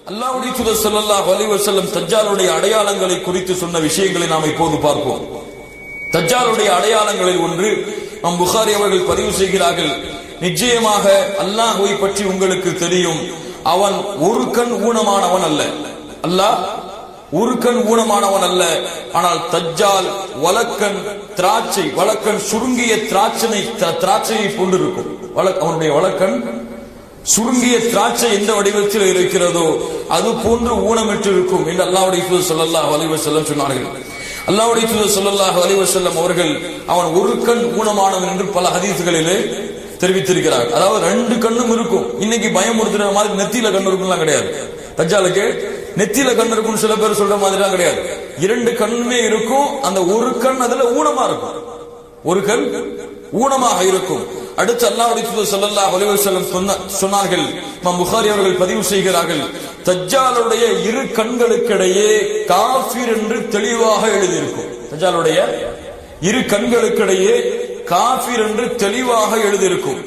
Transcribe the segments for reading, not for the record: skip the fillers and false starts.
அல்லாஹ்வுடைய தூதர் ஸல்லல்லாஹு அலைஹி வஸல்லம் தஜ்ஜாலுடைய அடையாளங்களை குறித்து சொன்ன விஷயங்களை நாம் இப்போது பார்ப்போம். தஜ்ஜாலுடைய அடையாளங்களில் ஒன்று இமாம் புகாரி அவர்கள் பதிவு செய்கிறார்கள், நிச்சயமாக அல்லாஹ்வை பற்றி உங்களுக்கு தெரியும், அவன் ஒரு கண் ஊனமானவன் அல்ல. அல்லாஹ் ஒரு கண் ஊனமானவன் அல்ல. ஆனால் தஜ்ஜால் வலக்கண் திராட்சை, வலக்கண் சுருங்கிய திராட்சையை கொண்டிருக்கும். அவனுடைய வலக்கண் சுருங்கிய திராட்சை எந்த வடிவத்தில் இருக்கிறதோ அது போன்று ஊனமிட்டு இருக்கும் என்று அல்லாஹ்வுடைய தூதர் ஸல்லல்லாஹு அலைஹி வஸல்லம் சொன்னார்கள். அல்லாஹ்வுடைய தூதர் ஸல்லல்லாஹு அலைஹி வஸல்லம் அவர்கள் அவன் ஒரு கண் ஊனமானவன் என்று பல ஹதீஸ்களிலே தெரிவித்திருக்கிறார். அதாவது ரெண்டு கண்ணும் இருக்கும். இன்னைக்கு பயமுறுத்துற மாதிரி நெத்தியில கண் இருக்கும்லாம் கிடையாது. தஜ்ஜாலுக்கு நெத்தியில கண் இருக்கும் சில பேர் சொல்ற மாதிரிலாம் கிடையாது. இரண்டு கண்ணுமே இருக்கும். அந்த ஒரு கண் அதுல ஊனமா இருக்கும், ஒரு கண் ஊனமாக இருக்கும். அடுத்து அல்லாஹ்வுடைய தூதர் ஸல்லல்லாஹு அலைஹி வஸல்லம் சொன்னார்கள், இமாம் புகாரி அவர்கள் பதிவு செய்கிறார்கள், தஜ்ஜாலுடைய இரு கண்களுக்கிடையே காஃபிர் என்று தெளிவாக எழுதியிருக்கும். தஜ்ஜாலுடைய இரு கண்களுக்கிடையே காஃபிர் என்று தெளிவாக எழுதியிருக்கும்.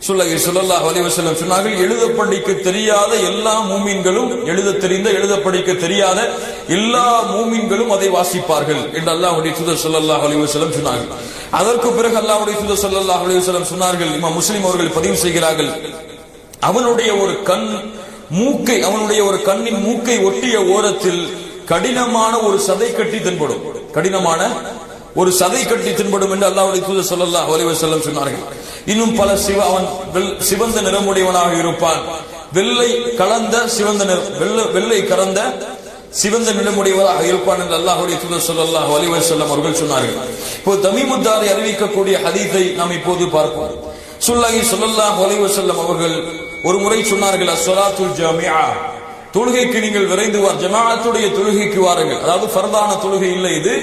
ஸல்லல்லாஹு அலைஹி வஸல்லம் சொன்னார்கள், எழுத படிக்க தெரியாத எல்லா மூமின்களும், எழுத தெரிந்த எழுத படிக்க தெரியாத எல்லா மூமின்களும் அதை வாசிப்பார்கள் என்று அல்லாஹ்வுடைய தூதர் ஸல்லல்லாஹு அலைஹி வஸல்லம் சொன்னார்கள். அதற்கு பிறகு அல்லாஹ்வுடைய தூதர் ஸல்லல்லாஹு அலைஹி வஸல்லம் சொன்னார்கள், இமாம் முஸ்லிம் அவர்கள் பதிவு செய்கிறார்கள், அவனுடைய ஒரு கண் மூக்கை, அவனுடைய ஒரு கண்ணின் மூக்கை ஒட்டிய ஓரத்தில் கடினமான ஒரு சதை கட்டி தென்படும், கடினமான ஒரு சதை கட்டி தென்படும் என்று அல்லாஹ்வுடைய தூதர் ஸல்லல்லாஹு அலைஹி வஸல்லம் சொன்னார்கள். இன்னும் பல அவன் சிவந்த நிறமுடையவனாக இருப்பான், வெள்ளை கலந்த சிவந்த வெள்ளை கலந்த சிவந்த நிறமுடையவனாக இருப்பான் என்று அல்லாஹ்வுடைய தூதர் ஸல்லல்லாஹு அலைஹி வஸல்லம் அவர்கள் சொன்னார்கள். இப்போ தமீமுத்தாரி அறிவிக்கக்கூடிய ஹதீஸை நாம் இப்போது பார்ப்போம். ஸல்லல்லாஹு அலைஹி வஸல்லம் அவர்கள் ஒரு முறை சொன்னார்கள், அஸ்ஸலாத்துல் ஜாமிஆ, தொழுகைக்கு நீங்கள் விரைந்து ஜமாஅத்துடைய தொழுகைக்கு வாருங்கள். அதாவது ஃபர்தான தொழுகை இல்லை, இது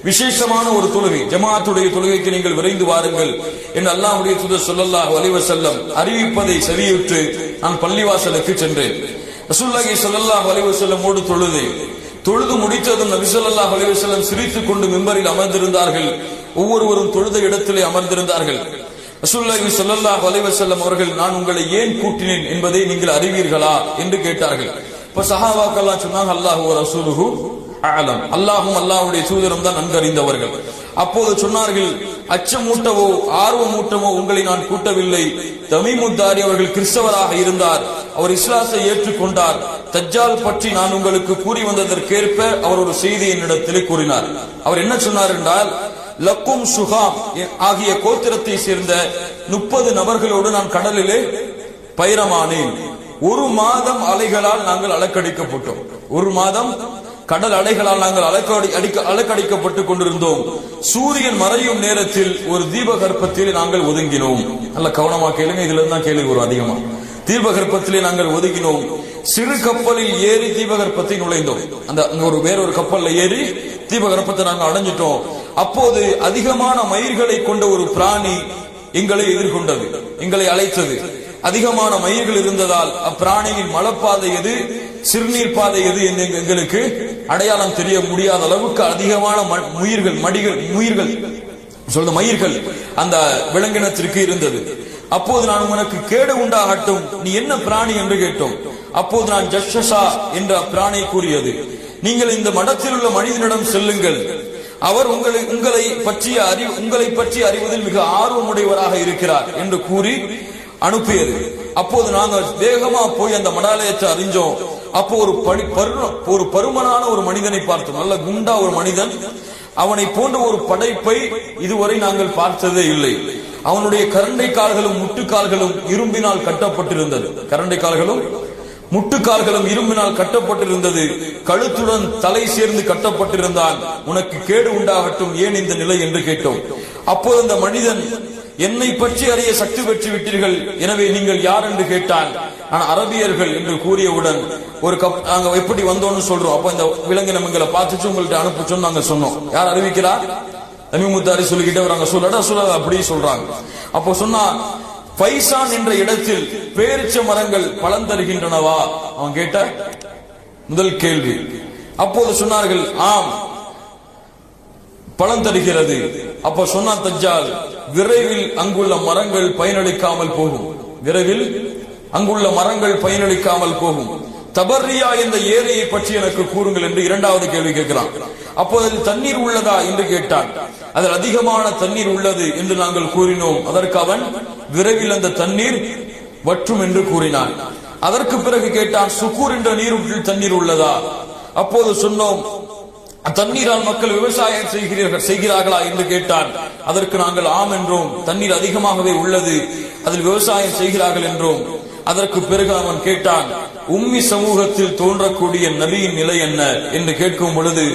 விசேஷமான ஒரு தொழுகை, ஜமாஅத்துடைய தொழுகைக்கு நீங்கள் விரைந்து வாருங்கள் என்று அல்லாஹ்வுடைய தூதர் ஸல்லல்லாஹு அலைஹி வஸல்லம் அறிவிப்பதை செவியுற்று நான் பள்ளிவாசலுக்கு சென்றேன். ரசூலுல்லாஹி ஸல்லல்லாஹு அலைஹி வஸல்லமோடு தொழுது முடித்ததும் நபி ஸல்லல்லாஹு அலைஹி வஸல்லம் சிரித்துக் கொண்டு மிம்பரில் அமர்ந்திருந்தார்கள். ஒவ்வொருவரும் தொழுத இடத்திலே அமர்ந்திருந்தார்கள். ரசூலுல்லாஹி ஸல்லல்லாஹு அலைஹி வஸல்லம் அவர்கள், நான் உங்களை ஏன் கூட்டினேன் என்பதை நீங்கள் அறிவீர்களா என்று கேட்டார்கள். இப்ப சஹாபாக்கள் சொன்னாங்க, அல்லாஹு வ ரசூலுஹு அஅலம், அல்லாஹ்வும் அல்லாஹ்வுடைய தூதரும் தான் நன்கறிந்தவர்கள். அப்போது சொன்னார்கள், அச்சமூட்டவோ ஆர்வமூட்டவோ உங்களை நான் கூட்டவில்லை. தமீமுத்தாரி அவர்கள் கிறிஸ்தவராக இருந்தார், அவர் இஸ்லாத்தை ஏற்றுக்கொண்டார். தஜ்ஜால் பற்றி நான் உங்களுக்கு கூறி வந்ததற்கேற்ப அவர் ஒரு செய்தி என்னிடத்திலே கூறினார். அவர் என்ன சொன்னார் என்றால், லக்கும் சுகாம் ஆகிய கோத்திரத்தை சேர்ந்த 30 நபர்களோடு நான் கடலிலே பயணமானேன். ஒரு மாதம் அலைகளால் நாங்கள் அலக்கடிக்கப்பட்டோம். ஒரு மாதம் கடல் அலைகளால் நாங்கள் அலக்கடிக்கப்பட்டு கொண்டிருந்தோம். சூரியன் மறையும் நேரத்தில் ஒரு தீபகற்பத்தில் நாங்கள் ஒதுங்கினோம். நல்ல கவனமா கேளுங்க, இதுல இருந்து தான் கேள்வி வரும் அதிகமா. தீபகற்பத்திலே நாங்கள் ஒதுங்கினோம். சிறு கப்பலில் ஏறி தீபகற்பத்தை நுழைந்தோம். அந்த வேறொரு கப்பல்ல ஏறி தீபகற்பத்தை நாங்கள் அடைஞ்சிட்டோம். அப்போது அதிகமான மயிர்களை கொண்ட ஒரு பிராணி எங்களை எதிர்கொண்டது, எங்களை அழைத்தது. அதிகமான மயிர்கள் இருந்ததால் அப்பிராணியின் மலப்பாதை எது, சிறுநீர் பாதை எது என்று எங்களுக்கு அடையாளம் தெரிய முடியாத அளவுக்கு அதிகமான மயிர்கள் அந்த விலங்கினத்திற்கு இருந்தது. அப்போது நான் உனக்கு கேடு உண்டாகட்டும், நீ என்ன பிராணி என்று கேட்டோம். அப்போது நான் ஜஷஷா என்ற பிராணி கூறியது, நீங்கள் இந்த மடத்தில் உள்ள மனிதனிடம் செல்லுங்கள், அவர் உங்களை பற்றி அறிவதில் மிக ஆர்வமுடையவராக இருக்கிறார் என்று கூறி அனுப்பியது. அப்போது நாங்கள் வேகமா போய் அந்த மடாலயத்தை அறிஞ்சோம். அப்போ ஒரு பருமனான ஒரு மனிதனை பார்த்தோம், நல்ல குண்டா ஒரு மனிதன். அவனை போன்ற ஒரு படைப்பை இதுவரை நாங்கள் பார்த்ததே இல்லை. அவனுடைய கரண்டை கால்களும் முட்டுக்கால்களும் இரும்பினால் கட்டப்பட்டிருந்தது. கரண்டை கால்களும் முட்டுக்கால்களும் இரும்பினால் கட்டப்பட்டிருந்தது. கழுத்துடன் தலை சேர்ந்து கட்டப்பட்டிருந்தான். உனக்கு கேடு உண்டாகட்டும், ஏன் இந்த நிலை என்று கேட்டோம். அப்போது அந்த மனிதன், என்னை பற்றி அறிய சக்தி பெற்று விட்டீர்கள், எனவே நீங்கள் யார் என்று கேட்டான். நான் அரபியர்கள் என்று கூறியவுடன் நாங்க எப்படி வந்தோம்னு சொல்றோம். அப்ப இந்த விலங்கினம் எங்களை பார்த்துச்சு, உங்கள்ட்ட அனுப்பிச்சோம் நாங்க சொன்னோம். யார் அறிவிக்கிறா? தமீமுத்தாரி சொல்லிக்கிட்டே வராங்க, சொல்ல அப்படி சொல்றாங்க. அப்போ சொன்னா, பைசான் என்ற இடத்தில் பேரிச்ச மரங்கள் பலன் தருகின்றனவா? அவன் கேட்ட முதல் கேள்வி. அப்போது சொன்னார்கள், ஆம் பலன் தருகிறது. அப்ப சொன்ன தஜ்ஜால், விரைவில் அங்குள்ள மரங்கள் பயனளிக்காமல் போகும், விரைவில் அங்குள்ள மரங்கள் பயனளிக்காமல் போகும். தபர்ரியா என்ற ஏரியை பற்றி எனக்கு கூறுங்கள் என்று இரண்டாவது கேள்வி கேட்கிறான். அப்போது அதில் தண்ணீர் உள்ளதா என்று கேட்டான். அதில் அதிகமான தண்ணீர் உள்ளது என்று நாங்கள் கூறினோம். அதற்கு அவன் விரைவில் அந்த தண்ணீர் வற்றும் என்று கூறினான். அதற்கு பிறகு கேட்டான், சுக்கூர் என்ற நீரூற்றில் தண்ணீர் உள்ளதா? அப்போது சொன்னோம், தண்ணீரால் மக்கள் விவசாயம் செய்கிறார்களா என்று கேட்டான். அதற்கு நாங்கள் ஆம் என்றோம், தண்ணீர் அதிகமாகவே உள்ளது, அதில் விவசாயம் செய்கிறார்கள் என்றோம். அதற்கு பிறகு அவன் கேட்டான், உம்மி சமூகத்தில் தோன்றக்கூடிய நபியின் நிலை என்ன என்று கேட்கும் பொழுது,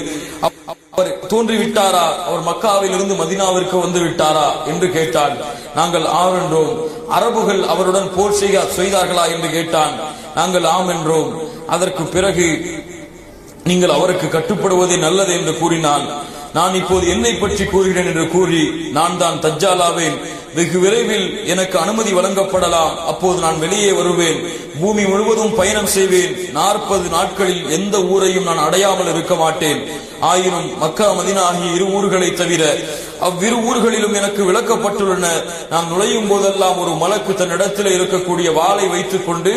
அவர் தோன்றிவிட்டாரா, அவர் மக்காவில் இருந்து மதீனாவிற்கு வந்து விட்டாரா என்று கேட்டான். நாங்கள் ஆம் என்றோம். அரபுகள் அவருடன் போர் செய்தார்களா என்று கேட்டான். நாங்கள் ஆம் என்றோம். அதற்கு பிறகு நீங்கள் அவருக்கு கட்டுப்படுவதே நல்லது என்று கூறினான். நான் இப்போது என்னை பற்றி கூறுகிறேன் என்று கூறி, நான் தான் தஜ்ஜாலாவேன், வெகு விரைவில் எனக்கு அனுமதி வழங்கப்படலாம், அப்போது நான் வெளியே வருவேன், பூமி முழுவதும் பயணம் செய்வேன், 40 நாட்களில் எந்த ஊரையும் நான் அடையாமல் இருக்க மாட்டேன். ஆயினும் மக்கா மதீனா ஆகிய 2 ஊர்களை தவிர அவ்விரு ஊர்களிலும் எனக்கு விளக்கப்பட்டுள்ளன. நான் நுழையும் போதெல்லாம் ஒரு மலக்கு தன்னிடத்தில் இருக்கக்கூடிய வாளை வைத்துக் கொண்டு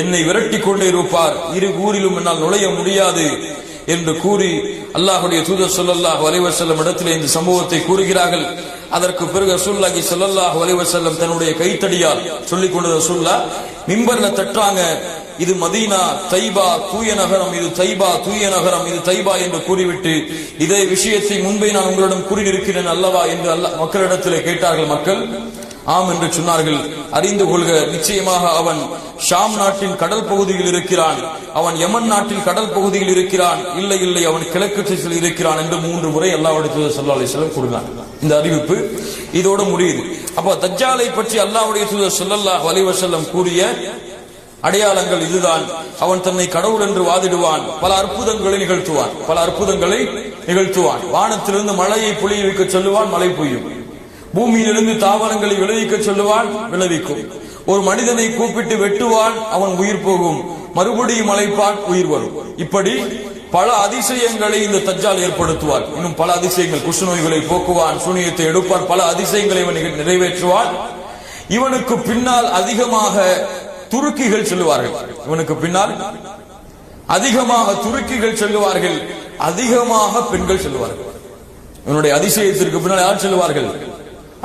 என்னை விரட்டி கொண்டே இருப்பார். 2 ஊரிலும் என்னால் நுழைய முடியாது என்று கூறி அல்லாஹ்வுடைய தூதர் ஸல்லல்லாஹு அலைஹி வஸல்லம் இடத்திலே இந்த சம்பவத்தை கூறுகிறார்கள். அதற்கு பிறகு ரசூலுல்லாஹி ஸல்லல்லாஹு அலைஹி வஸல்லம் தன்னுடைய கைத்தடியால் சொல்லிக் கொண்ட ரசூலுல்லாஹ் மிம்பர்ல தட்டுறாங்க, இது மதீனா தைபா தூய நகரம், இது தைபா தூய நகரம், இது தைபா என்று கூறிவிட்டு, இதே விஷயத்தை முன்பே நான் உங்களிடம் கூறியிருக்கிறேன் அல்லவா என்று மக்களிடத்திலே கேட்டார்கள். மக்கள் ஆம் என்று சொன்னார்கள். அறிந்து கொள்க, நிச்சயமாக அவன் ஷாம் நாட்டின் கடல் பகுதியில் இருக்கிறான், அவன் யமன் நாட்டில் கடல் பகுதியில் இருக்கிறான், இல்லை இல்லை அவன் கிழக்கு திசையில் இருக்கிறான் என்று 3 முறை அல்லாஹ்வுடைய தூதர் ஸல்லல்லாஹு அலைஹி வஸல்லம் கூறினார். இந்த அறிவிப்பு இதோடு முடியுது. அப்ப தஜ்ஜாலை பற்றி அல்லாஹ்வுடைய தூதர் ஸல்லல்லாஹு அலைஹி வஸல்லம் கூறிய அடையாளங்கள் இதுதான். அவன் தன்னை கடவுள் என்று வாதிடுவான், பல அற்புதங்களை நிகழ்த்துவான். வானத்திலிருந்து மழையை பொழிய வைக்க சொல்லுவான், மழை பொய்யும். பூமியிலிருந்து தாவரங்களை விளைவிக்க சொல்லுவான், விளைவிக்கும். ஒரு மனிதனை கூப்பிட்டு வெட்டுவான், அவன் உயிர் போகும், மறுபடியும் அழைப்பான், உயிர் வரும். இப்படி பல அதிசயங்களை இந்த தஜ்ஜால் ஏற்படுத்துவான். இன்னும் பல அதிசயங்கள், குஷ்ணநோய்களை போக்குவான், சூனியத்தை எடுப்பான், பல அதிசயங்களை இவன் நிறைவேற்றுவான். இவனுக்கு பின்னால் அதிகமாக துருக்கிகள் செல்லுவார்கள். இவனுக்கு பின்னால் அதிகமாக துருக்கிகள் செல்லுவார்கள், அதிகமாக பெண்கள் செல்லுவார்கள். இவனுடைய அதிசயத்திற்கு பின்னால் யார் செல்லுவார்கள்?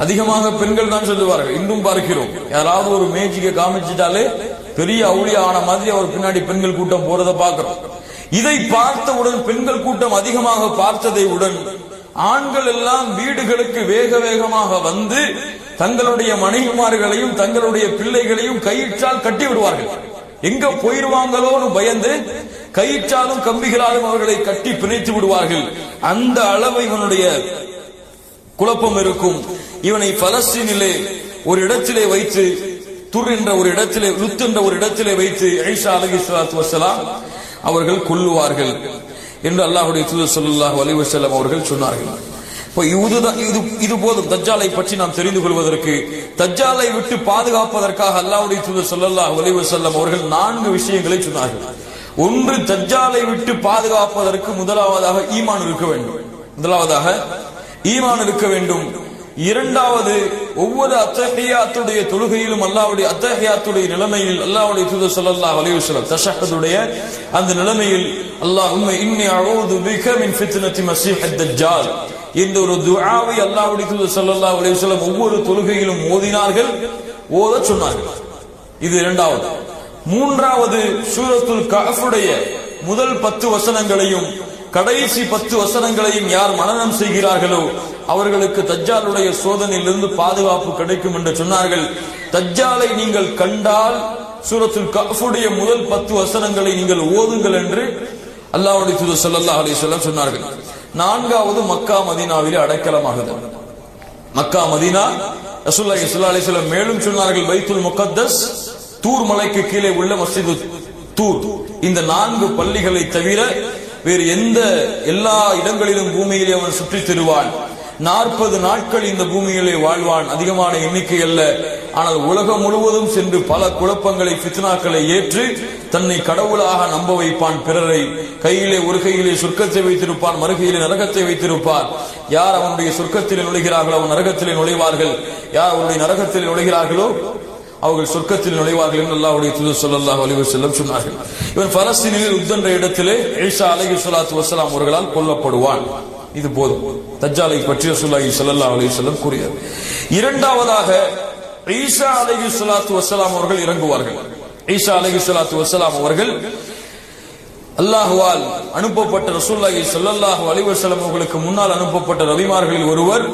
அதிகமாக பெண்கள் தான் சொல்லுவார்கள். இன்னும் பார்க்கிறோம், யாராவது ஒரு மேஜிக்கை காமிச்சிட்டாலே பெரிய அவுளியா ஆன மாதிரி அவர் பின்னாடி பெண்கள் கூட்டம் போறதை பார்க்கிறோம். இதை பார்த்தவுடன், பெண்கள் கூட்டம் அதிகமாக பார்த்ததை உடன் ஆண்கள் எல்லாம் வீடுகளுக்கு வேக வேகமாக வந்து தங்களுடைய மனைவிமார்களையும் தங்களுடைய பிள்ளைகளையும் கயிற்றால் கட்டி விடுவார்கள். எங்க போயிருவாங்களோன்னு பயந்து கயிற்றாலும் கம்பிகளாலும் அவர்களை கட்டி பிணைத்து விடுவார்கள். அந்த அளவு இவனுடைய குழப்பம் இருக்கும். இவனை பலஸ்தீனிலே ஒரு இடத்திலே வைத்து, துர் என்ற ஒரு இடத்திலே, லுத் என்ற ஒரு இடத்திலே வைத்து ஈசா அலைஹிஸ்ஸலாத்து வஸ்ஸலாம் அவர்கள் கொல்லுவார்கள் என்று அல்லாஹ்வுடைய தூதர் ஸல்லல்லாஹு அலைஹி வஸல்லம் அவர்கள் சொன்னார்கள். இது போதும் தஜ்ஜாலை பற்றி நாம் தெரிந்து கொள்வதற்கு. தஜ்ஜாலை விட்டு பாதுகாப்பதற்காக அல்லாஹ்வுடைய தூதர் ஸல்லல்லாஹு அலைஹி வஸல்லம் அவர்கள் 4 விஷயங்களை சொன்னார்கள். ஒன்று, தஜ்ஜாலை விட்டு பாதுகாப்பதற்கு முதலாவதாக ஈமான் இருக்க வேண்டும். இரண்டாவது, ஒவ்வொரு அத்தஹியாத்துடைய தொழுகையிலும் அல்லாஹ்வுடைய அத்தஹியாத்துடைய நிலைமையில் அல்லாஹ்வுடைய தூதர் ஸல்லல்லாஹு அலைஹி வஸல்லம் தஷஹ்ஹுடைய அந்த நிலைமையில் அல்லாஹும்ம இன்னி அஊது பிக மின் ஃபித்னத்தி மஸீஹித் தஜ்ஜால் என்ற ஒரு துஆவை அல்லாஹ்வுடைய தூதர் ஸல்லல்லாஹு அலைஹி வஸல்லம் ஒவ்வொரு தொழுகையிலும் ஓதச் சொன்னார்கள். இது இரண்டாவது. மூன்றாவது, சூரத்துல் கஹ்ஃபுடைய முதல் 10 வசனங்களையும் கடைசி 10 வசனங்களையும் யார் மனனம் செய்கிறார்களோ அவர்களுக்கு தஜ்ஜாலுடைய சோதனையிலிருந்து பாதுகாப்பு கிடைக்கும் என்று சொன்னார்கள். தஜ்ஜாலை நீங்கள் கண்டால் சூரத்துல் கஹ்ஃபுடைய முதல் 10 வசனங்களை நீங்கள் ஓதுங்கள் என்று அல்லாஹ்வுடைய தூதர் ஸல்லல்லாஹு அலைஹி வஸல்லம் சொன்னார்கள். நான்காவது, மக்கா மதீனாவிலே அடைக்கலமாகுது. மக்கா மதீனா, ரசூலுல்லாஹி ஸல்லல்லாஹு அலைஹி வஸல்லம் மேலும் சொன்னார்கள், பைத்துல் முகத்தஸ், தூர் மலைக்கு கீழே உள்ள மஸ்ஜிது தூர், இந்த 4 பள்ளிகளை தவிர வேறு எல்லா இடங்களிலும் பூமியிலே அவன் சுற்றித் திருவான். 40 நாட்கள் இந்த பூமியிலே வாழ்வான். அதிகமான எண்ணிக்கை அல்ல, ஆனால் உலகம் முழுவதும் சென்று பல குழப்பங்களை, ஃபித்னாக்களை ஏற்று தன்னை கடவுளாக நம்ப வைப்பான். பிறரை கையிலே ஒரு கையிலே சொர்க்கத்தை வைத்திருப்பான், மறுகையிலே நரகத்தை வைத்திருப்பான். யார் அவனுடைய சொர்க்கத்திலே நுழைகிறார்களோ அவன் நரகத்திலே நுழைவார்கள், யார் அவனுடைய நரகத்திலே நுழைகிறார்களோ அவர்கள் சொர்க்கத்தில் நுழைவார்கள் என்று அல்லாஹ்வுடைய தூதர் ஸல்லல்லாஹு அலைஹி வஸல்லம் சொன்னார்கள். இவன் பலஸ்தீனில் உத் என்ற இடத்திலே ஈசா அலைஹிஸ்ஸலாத்து வஸ்ஸலாம் அவர்களால் கொல்லப்படுவான். இது போதும் தஜ்ஜாலை பற்றி ரசூலுல்லாஹி ஸல்லல்லாஹு அலைஹி வஸல்லம் கூறியது. இரண்டாவதாக ஈசா அலைஹிஸ்ஸலாத்து வஸ்ஸலாம் அவர்கள் இறங்குவார்கள். ஈசா அலைஹிஸ்ஸலாத்து வஸ்ஸலாம் அவர்கள் அல்லாஹ்வால் அனுப்பப்பட்ட ரசூலுல்லாஹி ஸல்லல்லாஹு அலைஹி வஸல்லம் அவர்களுக்கு முன்னால் அனுப்பப்பட்ட நபிமார்களில் ஒருவர்.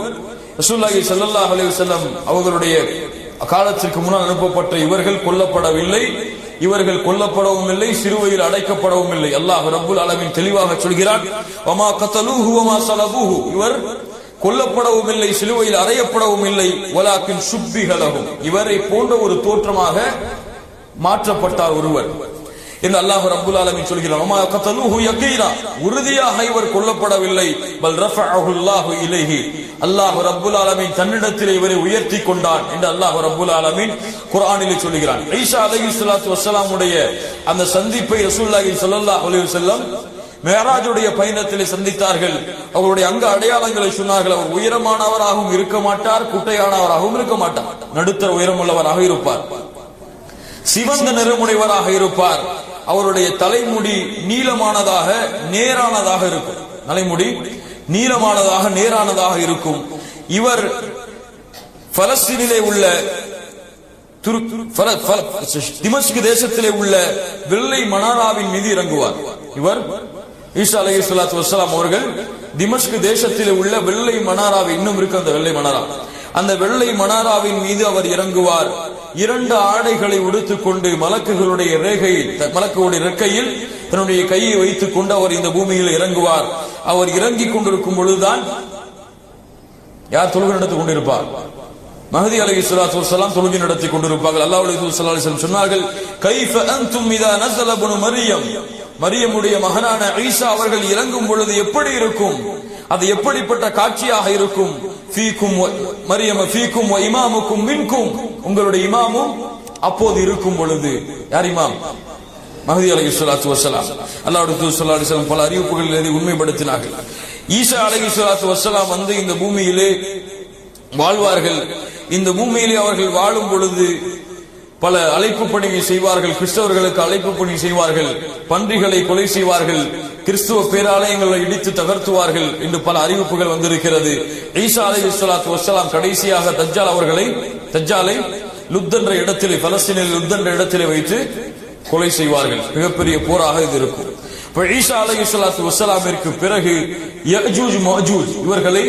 ரசூலுல்லாஹி ஸல்லல்லாஹு அலைஹி வஸல்லம் அவர்களுடைய காலத்திற்கு முன்னால் அனுப்பப்பட்ட இவர்கள் கொல்லப்படவில்லை, இவர்கள் கொல்லப்படவும் இல்லை, சிறுவையில் அடைக்கப்படவும் இல்லை. அல்லாஹ் ரப்புல் ஆலமீன் தெளிவாக சொல்கிறான், வமா கதலூஹு வமா ஸலபூஹு, இவர் கொல்லப்படவும் இல்லை, சிலுவையில் அறையப்படவும் இல்லை, வலாக்கின் சுப்பிஹ லஹும், இவரை போன்ற ஒரு தோற்றமாக மாற்றப்பட்டார் ஒருவர் என்று அல்லாஹ் ரப்புல் ஆலமீன் சொல்கிறார். வமா கதலூஹு யகீனா, உறுதியாக இவர் கொல்லப்படவில்லை, பல் ரஃபஅஹு அல்லாஹு இலைஹி, அல்லாஹ் ரப்புல் ஆலமீன் தன்னிடத்திலே இவரை உயர்த்தி கொண்டான் என்று அல்லாஹ் ரப்புல் ஆலமீன் குர்ஆனிலே சொல்கிறான். ஈசா அலைஹிஸ்ஸலாத்து வஸ்ஸலாமுடைய அந்த சந்திப்பை ரசூலுல்லாஹி ஸல்லல்லாஹு அலைஹி வஸல்லம் மிஅராஜுடைய பயணத்திலே சந்தித்தார்கள். அவருடைய அங்க அடையாளங்களை சொன்னார்கள். அவர் உயரமானவராகவும் இருக்க மாட்டார், குட்டையானவராகவும் இருக்க மாட்டார், நடுத்தர உயரமுள்ளவராக இருப்பார், சிவந்த நிறமுடையவராக இருப்பார். அவருடைய தலைமுடி நீளமானதாக நேரானதாக இருக்கும், தலைமுடி நீளமானதாக நேரானதாக இருக்கும். இவர் பலஸ்தீனிலே உள்ள திமஸ்கு தேசத்திலே உள்ள வெள்ளை மனாராவின் மீது இறங்குவார். இவர் ஈசா அலைஹிஸ்ஸலாத்து வஸ்ஸலாம் அவர்கள் திமஸ்கு தேசத்திலே உள்ள வெள்ளை மனாராவை, இன்னும் இருக்கு அந்த வெள்ளை மனாரா, அந்த வெள்ளை மனாராவின் மீது அவர் இறங்குவார். இரண்டு ஆடைகளை உடுத்துக் கொண்டு மலக்குகளுடைய ரெக்கையில் தன்னுடைய கையை வைத்துக் கொண்டு அவர் இந்த பூமியில் இறங்குவார். அவர் இறங்கிக் கொண்டிருக்கும் பொழுதுதான் யார் தொழுகை நடத்திக் கொண்டிருப்பார்? மஹதி அலைஹிஸ்ஸலாத்து வஸ்ஸலாம் தொழுகை நடத்திக் கொண்டிருப்பார்கள். அல்லாஹ்வுடைய தூதர் ஸல்லல்லாஹு அலைஹி வஸல்லம் சொன்னார்கள், கைஃப அன்தும் இதா நஸல இப்னு மரியம், மரியமுடைய மகனான ஈசா அவர்கள் இறங்கும் பொழுது எப்படி இருக்கும், அது எப்படிப்பட்ட காட்சியாக இருக்கும்? ஃபீக்கும் மரியம் ஃபீக்கும் வ இமாமுக்கும் மின்கும், உங்களுடைய இமாமும் அப்போது இருக்கும் பொழுது. யார் இமாம்? மஹதி அலைஹிஸ்ஸலாத்து வஸ்ஸலாம். அல்லாஹ்வுடைய தூதர் ஸல்லல்லாஹு அலைஹி வஸல்லம் பல அறிவிப்புகளில் இதை உண்மைப்படுத்தினார்கள். ஈசா அலைஹிஸ்ஸலாத்து வஸ்ஸலாம் வந்து இந்த பூமியிலே வாழ்வார்கள். இந்த பூமியிலே அவர்கள் வாழும் பொழுது பல அழைப்பு பணியை செய்வார்கள். கிறிஸ்தவர்களுக்கு அழைப்பு பணி செய்வார்கள், பன்றிகளை கொலை செய்வார்கள், கிறிஸ்துவ பேராலயங்களை இடித்து தகர்த்துவார்கள் என்று பல அறிவிப்புகள் வந்திருக்கிறது. ஈசா அலைஹிஸ்ஸலாத்து வஸ்ஸலாம் கடைசியாக தஜ்ஜாலை லுத் என்ற இடத்திலே, பலஸ்தீனில் லுத் என்ற இடத்திலே வைத்து கொலை செய்வார்கள். மிகப்பெரிய போராக இது இருக்கும். ஈசா அலைஹிஸ்ஸலாத்து வஸ்ஸலாமிற்கு பிறகு யஜூஜ் மஜூஜ் இவர்களை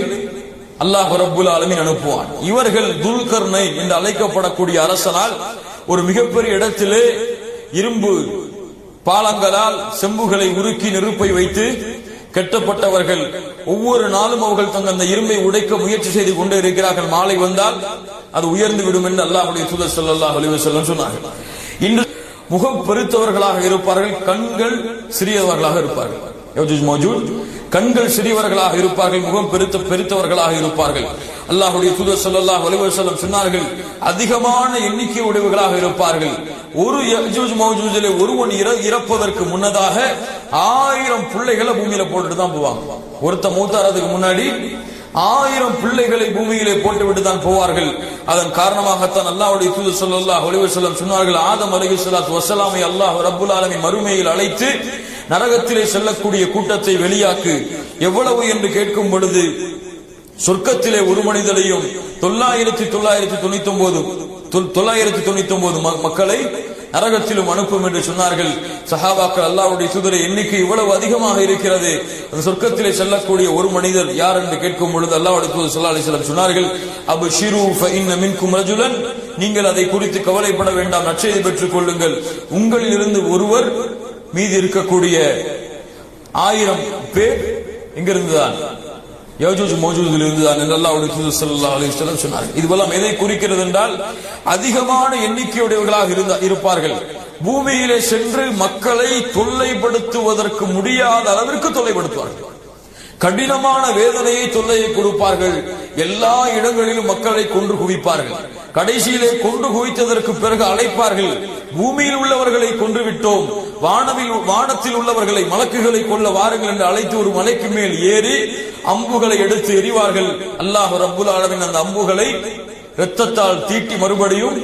அல்லாஹ் ரப்புல் ஆலமீன் அனுப்புவான். இவர்கள் துல்கர்னைன் என்று அழைக்கப்படக்கூடிய அரசனால் ஒரு மிகப்பெரிய இடத்திலே இரும்பு பாலங்களால் செம்புகளை உருக்கி நெருப்பை வைத்து கட்டப்பட்டவர்கள். ஒவ்வொரு நாளும் அவர்கள் தங்கள் அந்த இரும்பை உடைக்க முயற்சி செய்து கொண்டே இருக்கிறார்கள். மாலை வந்தால் அது உயர்ந்து விடும் என்று அல்லாஹ்வுடைய தூதர் ஸல்லல்லாஹு அலைஹி வஸல்லம் சொன்னார்கள். இன்று முகம் பெருத்தவர்களாக இருப்பார்கள், கண்கள் சிறியவர்களாக இருப்பார்கள். யஜூஜ் மஜூஜ் கண்கள் சிறியவர்களாக இருப்பார்கள், முகம் பெருத்தவர்களாக இருப்பார்கள். அல்லாஹ்வுடைய தூதர் ஸல்லல்லாஹு அலைஹி வஸல்லம் சொன்னார்கள், அதிகமான எண்ணிக்கை உடையவர்களாக இருப்பார்கள். ஒரு யஜூஜ் மஜூஜிலே ஒருவன் இறப்பதற்கு முன்னதாக 1000 பிள்ளைகளை பூமியில போட்டுட்டு தான் போவாங்க. ஒருத்த மூத்தாரதுக்கு முன்னாடி 1000 பிள்ளைகளை பூமியிலே போட்டுவிட்டு தான் போவார்கள். அதன் காரணமாகத்தான் அல்லாஹ்வுடைய தூதர் ஸல்லல்லாஹு அலைஹி வஸல்லம் சொன்னார்கள், ஆதம் அலைஹிஸ்ஸலாத்து வஸ்ஸலாமை அல்லாஹ் ரப்புல் ஆலமீன் மறுமையில் அழைத்து நரகத்திலே செல்லக்கூடிய கூட்டத்தை வெளியாக்கு. எவ்வளவு என்று கேட்கும் பொழுது சொர்க்கத்திலே ஒரு மனிதனையும் 999 மக்களை நரகத்திலும் அனுப்பும் என்று சொன்னார்கள். சஹாபாக்கள், அல்லாஹ்வுடைய தூதரை எண்ணிக்கை இவ்வளவு அதிகமாக இருக்கிறது, அந்த சொர்க்கத்திலே செல்லக்கூடிய ஒரு மனிதர் யார் என்று கேட்கும் பொழுது அல்லாஹ்வுடைய தூதர் ஸல்லல்லாஹு அலைஹி வஸல்லம் சொன்னார்கள், அப்ஷிரு ஃபஇன்ன மின்கும் ரஜுலன், நீங்கள் அதை குறித்து கவலைப்பட வேண்டாம், நற்செய்தி பெற்றுக் கொள்ளுங்கள். உங்களில் இருந்து ஒருவர் மீதி இருக்கக்கூடிய 1000 பேர் எங்கிருந்துதான்? யஜூஜ் மஜூஜில் இருந்துதான் என்று அல்லாஹ்வுடைய தூதர் ஸல்லல்லாஹு அலைஹி வஸல்லம் சொன்னார்கள். இதுவெல்லாம் எதை குறிக்கிறது என்றால், அதிகமான எண்ணிக்கையுடையவர்களாக இருப்பார்கள். பூமியிலே சென்று மக்களை தொல்லைப்படுத்துவதற்கு முடியாத அளவிற்கு தொல்லைப்படுத்துவார்கள். கடினமான வேதனையை தொல்லையை கொடுப்பார்கள். எல்லா இடங்களிலும் மக்களை கொன்று குவிப்பார்கள். கடைசியிலே கொன்று குவித்ததற்கு பிறகு அழைப்பார்கள், பூமியில் உள்ளவர்களை கொன்று விட்டோம், வானத்தில் உள்ளவர்களை மலக்குகளை கொல்ல வாருங்கள் என்று அழைத்து ஒரு மலைக்கு மேல் ஏறி அம்புகளை எடுத்து எறிவார்கள். அல்லாஹ் ரப்புல் ஆலமீன் அந்த அம்புகளை இரத்தத்தால் தீட்டி மறுபடியும்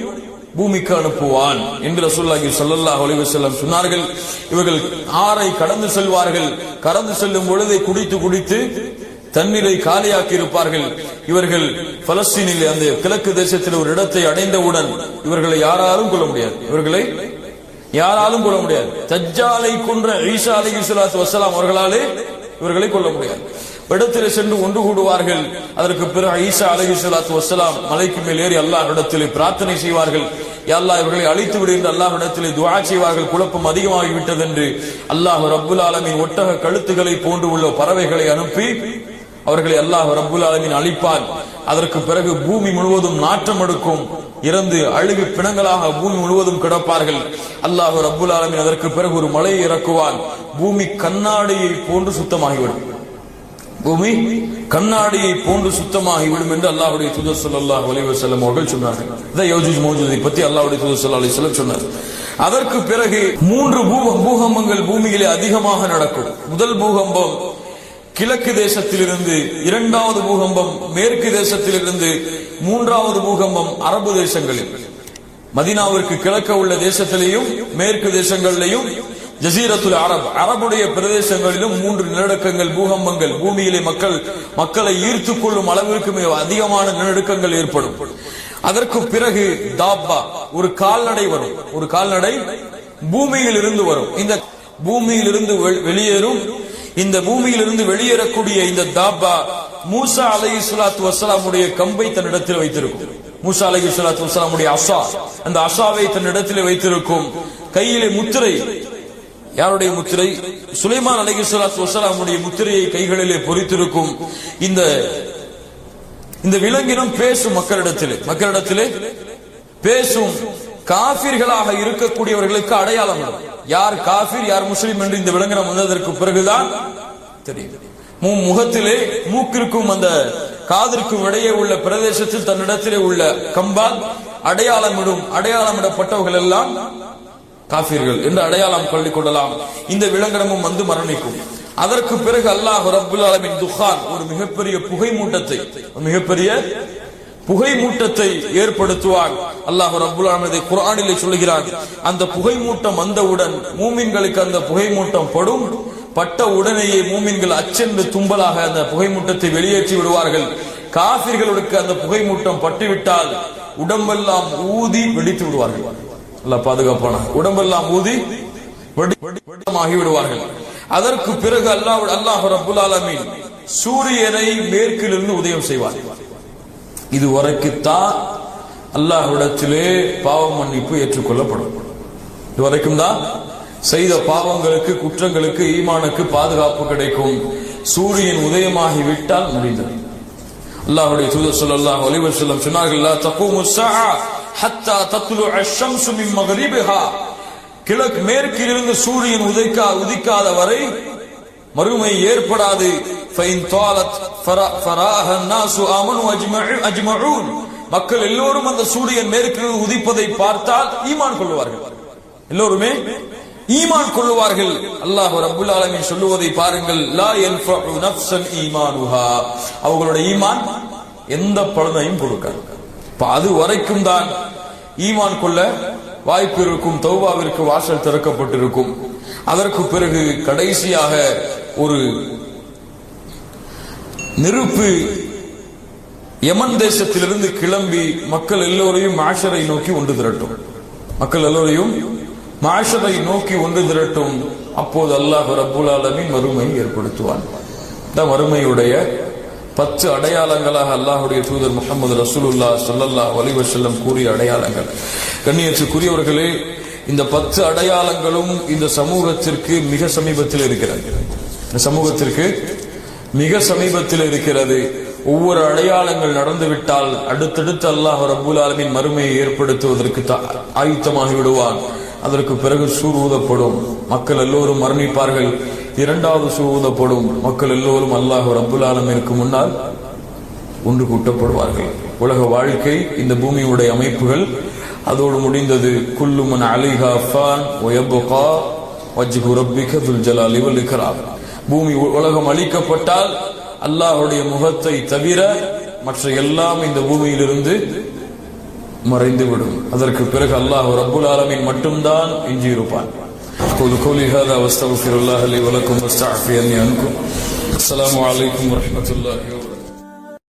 பூமிக்கு அனுப்புவான் என்று ரசூலுல்லாஹி ஸல்லல்லாஹு அலைஹி வஸல்லம் சொன்னார்கள். இவர்கள் ஆறை கடந்து செல்வார்கள். கடந்து செல்லும் பொழுதை குடித்து குடித்து தண்ணீரை காலியாக்கி இருப்பார்கள். இவர்கள் பலஸ்தீனில் அந்த கிழக்கு தேசத்தில் ஒரு இடத்தை அடைந்தவுடன் இவர்களை யாராலும் கொல்ல முடியாது. இவர்களை யாராலும் கொல்ல முடியாது. தஜ்ஜாலை கொன்ற ஈசா அலைஹிஸ்ஸலாத்து வஸ்ஸலாம் அவர்களாலே இவர்களை கொல்ல முடியாது. இடத்திலே சென்று ஒன்று கூடுவார்கள். அதற்கு பிறகு ஈசா அலைஹிஸ்ஸலாத்து வஸ்ஸலாம் மலைக்கு மேல் ஏறி அல்லாஹ்விடத்திலே பிரார்த்தனை செய்வார்கள். யா அல்லாஹ் இவர்களை அழித்து விடு என்று அல்லாஹ்விடத்திலே துஆ செய்வார்கள். குழப்பம் அதிகமாகிவிட்டது என்று அல்லாஹ் ரப்புல் ஆலமீன் ஒட்டக கழுத்துக்களை போன்று உள்ள பறவைகளை அனுப்பி அவர்களை அல்லாஹ் ரப்புல் ஆலமீன் அழிப்பான். அதற்கு பிறகு பூமி முழுவதும் நாற்றம் எடுக்கும். இறந்து அழுகு பிணங்களாக பூமி முழுவதும் கிடப்பார்கள். அல்லாஹ் ரப்புல் ஆலமீன் அதற்கு பிறகு ஒரு மலையை இறக்குவான். பூமி கண்ணாடியை போன்று சுத்தமாகிவிடும். பூமி கண்ணாடியை போன்று சுத்தமாகிவிடும் என்று அல்லாஹ்வுடைய தூதர் ஸல்லல்லாஹு அலைஹி வஸல்லம் அவர்கள் சொன்னார்கள். இதை யஜூஜ் மௌஜூஜை பற்றி அல்லாஹ்வுடைய தூதர் ஸல்லல்லாஹு அலைஹி வஸல்லம் சொன்னார். அதற்கு பிறகு 3 பூகம்பங்கள் பூமியிலே அதிகமாக நடக்கும். முதல் பூகம்பம் கிழக்கு தேசத்திலிருந்து, இரண்டாவது பூகம்பம் மேற்கு தேசத்திலிருந்து, மூன்றாவது பூகம்பம் அரபு தேசங்களில். மதீனாவிற்கு கிழக்க உள்ள தேசத்திலேயும் மேற்கு தேசங்களிலேயும் ஜசீரத்துல் அரப் அரபுடைய பிரதேசங்களிலும் 3 நிலநடுக்கங்கள் பூகம்பங்கள் பூமியிலே மக்களை ஈர்த்துக் கொள்ளும் அளவிற்கு மிக அதிகமான நிலநடுக்கங்கள் ஏற்படும். அதற்கு பிறகு தாப்பா ஒரு கால்நடை வரும். ஒரு கால்நடை பூமியில் இருந்து வரும். இந்த பூமியில் இருந்து வெளியேறும். இந்த பூமியிலிருந்து வெளியேறக்கூடிய இந்த தாப்பா மூசா அலைஹிஸ்ஸலாத்து வஸ்ஸலாமுடைய கம்பை தன்னிடத்தில் வைத்திருக்கும். மூசா அலைஹிஸ்ஸலாத்து வஸ்ஸலாமுடைய அஸா, அந்த அஸாவை தன்னிடத்தில் வைத்திருக்கும். கையிலே முத்திரை, யாருடைய முத்திரை? சுலைமான் அலைஹிஸ்ஸலாத்து வஸ்ஸலாமுடைய முத்திரையை கைகளிலே பொறித்திருக்கும். இந்த விலங்கினம் பேசும். மக்களிடத்திலே பேசும். காஃபிர்களாக இருக்கக்கூடியவர்களுக்கு அடையாளம். யார் காஃபிர் யார் முஸ்லிம் என்று இந்த விலங்கினம் வந்ததற்கு பிறகுதான் தெரியும். முகத்திலே மூக்கிற்கும் அந்த காதிற்கும் இடையே உள்ள பிரதேசத்தில் தன்னிடத்திலே உள்ள கம்பால் அடையாளமிடப்பட்டவர்கள் எல்லாம் காஃபிர்கள் என்று அடையாளம் கொள்ளிக் கொள்ளலாம். இந்த விலங்கினமும் வந்து மரணிக்கும். அதற்கு பிறகு அல்லாஹ் ரப்புல் ஆலமீன் துஹான் ஒரு மிகப்பெரிய புகை மூட்டத்தை ஏற்படுத்துவார். அல்லாஹ் ரப்புல் ஆலமீன் இதை குர்ஆனிலே சொல்கிறான். அந்த புகை மூட்டம் வந்தவுடன் மூமின்களுக்கு அந்த புகை மூட்டம் பட்ட உடனேயே மூமின்கள் அச்சென்று தும்பலாக அந்த புகை மூட்டத்தை வெளியேற்றி விடுவார்கள். காஃபிர்களுக்கு அந்த புகை மூட்டம் பட்டுவிட்டால் உடம்பெல்லாம் ஊதி வெடித்து விடுவார்கள். அல்லாஹ் பாதுகாப்பான. உடம்பெல்லாம் ஊதி வெடிமாகி விடுவார்கள். அதற்கு பிறகு அல்லாஹ் ரப்புல் ஆலமீன் சூரியனை மேற்கிலிருந்து உதயம் செய்வார். இதுவரைக்குத்தான் அல்லாஹ்விடத்திலே பாவ மன்னிப்பு ஏற்றுக்கொள்ளப்படும். இதுவரைக்கும் தான் செய்த பாவங்களுக்கு, குற்றங்களுக்கு, ஈமானுக்கு பாதுகாப்பு கிடைக்கும். சூரியன் உதயமாகி விட்டால் முடிந்தது. அல்லாஹ்வுடைய தூதர் ஸல்லல்லாஹு அலைஹி வஸல்லம் சொன்னார்கள், லா தகூமு ஸஆ ஹத்தா தத்லுஅ அஷ்-ஷம்ஸு மின் மக்ரிபிஹா. கிழக்கு மேற்கிலிருந்து சூரியன் உதிக்காத வரை மறுமை ஏற்படாது. மக்கள் எல்லோரும் அந்த சூரியன் மேற்கிலிருந்து உதிப்பதை பார்த்தால் ஈமான் கொள்வார்கள். எல்லோருமே ஈமான் கொள்வார்கள். அல்லாஹ் ரப்புல் ஆலமீன் சொல்லுவதை பாருங்கள். லா யன்ஃபஉ நஃப்ஸன் ஈமானுஹா. அவர்களுடைய ஈமான் எந்த பலனையும் கொடுக்காது. அது வரைக்கும் தான் ஈமான் கொள்ள வாய்ப்பு இருக்கும். தௌபாவிற்கு வாசல் திறக்கப்பட்டிருக்கும். அதற்கு பிறகு கடைசியாக ஒரு நெருப்பு யமன் தேசத்திலிருந்து கிளம்பி மக்கள் எல்லோரையும் மாஷரை நோக்கி ஒன்று திரட்டும். அப்போது அல்லாஹ் ரப்புல் ஆலமீன் மறுமை ஏற்படுத்துவான். இந்த மறுமையுடைய 10 அடையாளங்களாக அல்லாஹ்வுடைய தூதர் முஹம்மது ரசூலுல்லாஹ் ஸல்லல்லாஹு அலைஹி வஸல்லம் கூறிய அடையாளங்கள். கண்ணியத்துக்குரியவர்களே, இந்த 10 அடையாளங்களும் இந்த சமூகத்திற்கு மிக சமீபத்தில் இருக்கிறது. ஒவ்வொரு அடையாளங்கள் நடந்துவிட்டால் அடுத்தடுத்து அல்லாஹ் ரப்புல் ஆலமீன் மறுமையை ஏற்படுத்துவதற்கு ஆயுத்தமாகி விடுவான். அதற்கு பிறகு சூர் ஊதப்படும். மக்கள் எல்லோரும் மரணிப்பார்கள். 2வது சூர் ஊதப்படும். மக்கள் எல்லோரும் அல்லாஹ் ரப்புல் ஆலமீனுக்கு முன்னால் ஒன்று கூட்டப்படுவார்கள். உலக வாழ்க்கை, இந்த பூமியுடைய அமைப்புகள் அதோடு முடிந்தது. குல்லு மன் அலைஹா ஃபான் வ யப்கா வஜ்ஹு ரப்பிக துல் ஜலாலி வல் இக்ராம். பூமி உலகம் அழிக்கப்பட்டால் அல்லாஹ்வுடைய முகத்தை தவிர மற்ற எல்லாம் இந்த பூமியிலிருந்து மறைந்துவிடும். அதற்கு பிறகு அல்லாஹ் ரப்புல் ஆலமீன் மட்டும்தான் எஞ்சியிருப்பான். قولي هذا واستغفر الله لي ولكم واستعفي عني عنكم. السلام عليكم ورحمة الله وبركاته.